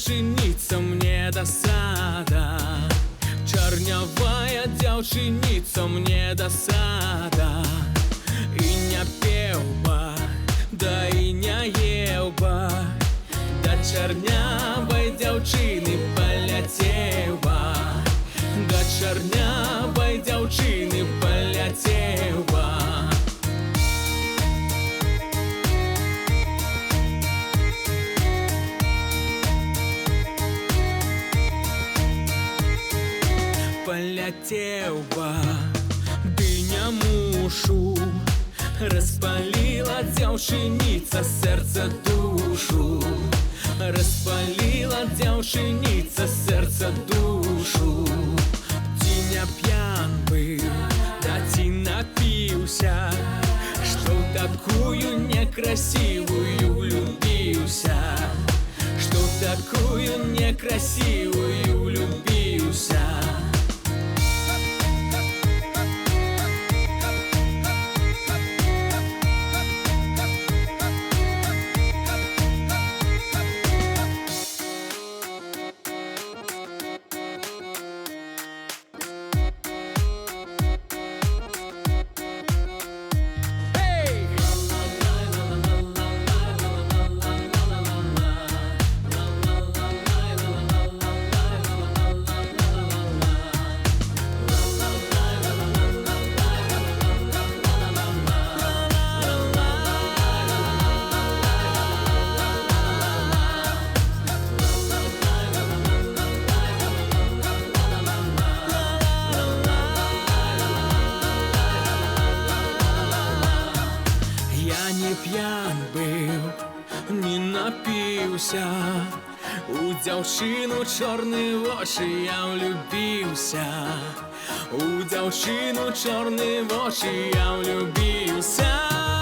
дзяўчыніца, мне досада. Чарнявая дзяўчыніца, мне досада. І не пеў ба, да і не еў ба, да чарнявай дзяўчыны паляцеў ба, да чарнявай дзяўчыны паляцеў ба. Паляцеў ба, ды не мушу. Распалила дзяўчыніца сэрца душу, распалила дзяўчыніца сэрца душу. Ці не п'ян быў, да ці напіўся, што ў такую некрасивую влюбіўся, што ў такую некрасивую влюбіўся. Не п'ян быў, не напіўся, у дзяўчыну чорны вочы я влюбіўся, у дзяўчыну чорны вочы я влюбіўся.